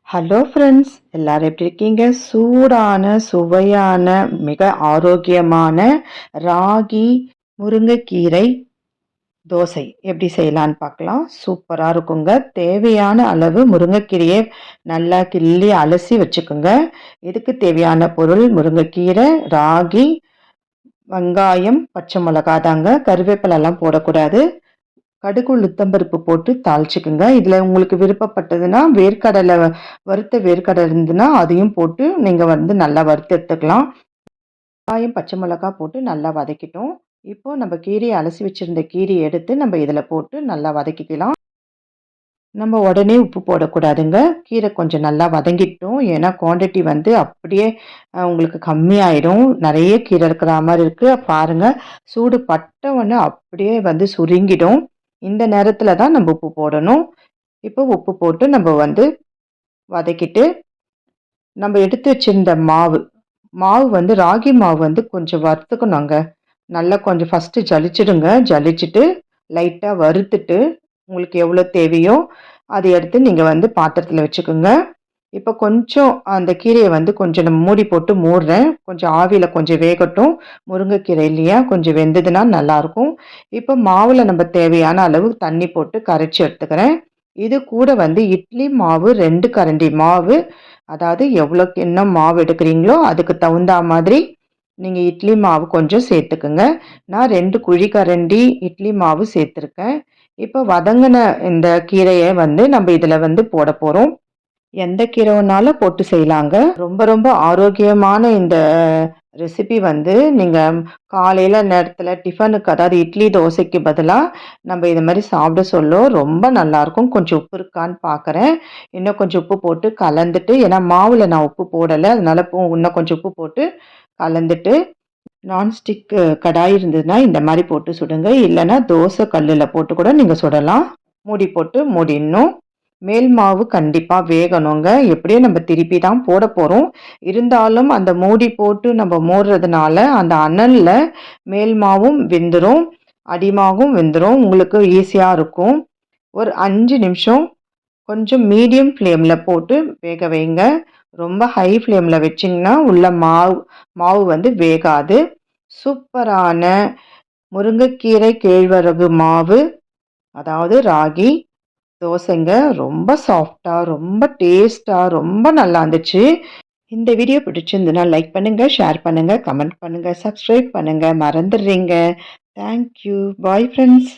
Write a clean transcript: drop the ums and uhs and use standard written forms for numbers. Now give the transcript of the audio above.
Hello friends, எல்லாரும் எப்படி இருக்கீங்க? சூடான, சுவையான, மிக ஆரோக்கியமான ராகி முருங்கைக்கீரை தோசை எப்படி செய்யலான்னு பார்க்கலாம். சூப்பராக இருக்குங்க. தேவையான அளவு முருங்கைக்கீரையை நல்லா கிள்ளி அலசி வச்சுக்கோங்க. இதுக்கு தேவையான பொருள் முருங்கைக்கீரை, ராகி, வெங்காயம், பச்சை மிளகா தாங்க. கருவேப்பிலெல்லாம் போடக்கூடாது. கடுகு உளுத்தம்பருப்பு போட்டு தாளிச்சுக்குங்க. இதில் உங்களுக்கு விருப்பப்பட்டதுன்னா வேர்க்கடலை வறுத்த வேர்க்கடலை இருந்துன்னா அதையும் போட்டு நீங்கள் நல்லா வறுத்து எடுத்துக்கலாம். வெங்காயம் பச்சை மிளகா போட்டு நல்லா வதக்கிட்டோம். இப்போ நம்ம கீரையை அலசி வச்சுருந்த கீரையை எடுத்து நம்ம இதில் போட்டு நல்லா வதக்கிக்கலாம். நம்ம உடனே உப்பு போடக்கூடாதுங்க. கீரை கொஞ்சம் நல்லா வதங்கிட்டோம். ஏன்னா குவான்டிட்டி அப்படியே உங்களுக்கு கம்மியாயிடும். நிறைய கீரை இருக்கிற மாதிரி இருக்குது. பாருங்கள், சூடு பட்ட உடனே அப்படியே சுருங்கிடும். இந்த நேரத்தில் தான் நம்ம உப்பு போடணும். இப்போ உப்பு போட்டு நம்ம வதக்கிட்டு நம்ம எடுத்து வச்சிருந்த மாவு மாவு ராகி மாவு கொஞ்சம் வறுத்துக்கணுங்க. நல்லா கொஞ்சம் ஃபஸ்ட்டு ஜலிச்சிடுங்க. ஜலிச்சுட்டு லைட்டாக வறுத்துட்டு உங்களுக்கு எவ்வளோ தேவையோ அதை எடுத்து நீங்கள் பாத்திரத்தில் வச்சுக்கோங்க. இப்போ கொஞ்சம் அந்த கீரையை கொஞ்சம் நம்ம மூடி போட்டு மூடுறேன். கொஞ்சம் ஆவியில் கொஞ்சம் வேகட்டும். முருங்கைக்கீரை இல்லையா, கொஞ்சம் வெந்ததுன்னா நல்லாயிருக்கும். இப்போ மாவில் நம்ம தேவையான அளவு தண்ணி போட்டு கரைச்சி எடுத்துக்கிறேன். இது கூட இட்லி மாவு 2 கரண்டி மாவு, அதாவது எவ்வளோக்கு என்ன மாவு எடுக்கிறீங்களோ அதுக்கு தகுந்த மாதிரி நீங்கள் இட்லி மாவு கொஞ்சம் சேர்த்துக்குங்க. நான் 2 குழிக்கரண்டி இட்லி மாவு சேர்த்துருக்கேன். இப்போ வதங்கின இந்த கீரையை நம்ம இதில் போட போகிறோம். எந்த கீரை வேணாலும் போட்டு செய்யலாங்க. ரொம்ப ரொம்ப ஆரோக்கியமான இந்த ரெசிபி நீங்கள் காலையில் நேரத்தில் டிஃபனுக்கு, அதாவது இட்லி தோசைக்கு பதிலாக நம்ம இது மாதிரி சாப்பிட சொல்ல ரொம்ப நல்லாயிருக்கும். கொஞ்சம் உப்பு இருக்கான்னு பார்க்குறேன். இன்னும் கொஞ்சம் உப்பு போட்டு கலந்துட்டு, ஏன்னா மாவில் நான் உப்பு போடலை, அதனால இன்னும் கொஞ்சம் உப்பு போட்டு கலந்துட்டு, நான்ஸ்டிக் கடாய் இருந்ததுன்னா இந்த மாதிரி போட்டு சுடுங்க. இல்லைன்னா தோசை கல்லில் போட்டு கூட நீங்கள் சுடலாம். மூடி போட்டு மூடிடணும். மேல் மாவு கண்டிப்பாக வேகணுங்க. எப்படியும் நம்ம திருப்பி தான் போட போகிறோம். இருந்தாலும் அந்த மூடி போட்டு நம்ம மூடுறதுனால அந்த அனலில் மேல் மாவும் வெந்துடும், அடிமாவும் வெந்துடும். உங்களுக்கு ஈஸியாக இருக்கும். ஒரு 5 நிமிஷம் கொஞ்சம் மீடியம் ஃப்ளேமில் போட்டு வேக வைங்க. ரொம்ப ஹை ஃப்ளேமில் வச்சிங்கன்னா உள்ள மாவு வேகாது. சூப்பரான முருங்கைக்கீரை கேழ்வரகு மாவு, அதாவது ராகி தோசைங்க. ரொம்ப சாஃப்டாக, ரொம்ப டேஸ்ட்டாக, ரொம்ப நல்லா இருந்துச்சு. இந்த வீடியோ பிடிச்சிருந்துன்னா லைக் பண்ணுங்கள், ஷேர் பண்ணுங்கள், கமெண்ட் பண்ணுங்கள், சப்ஸ்கிரைப் பண்ணுங்கள். மறந்துடுறீங்க. தேங்க்யூ. Bye friends.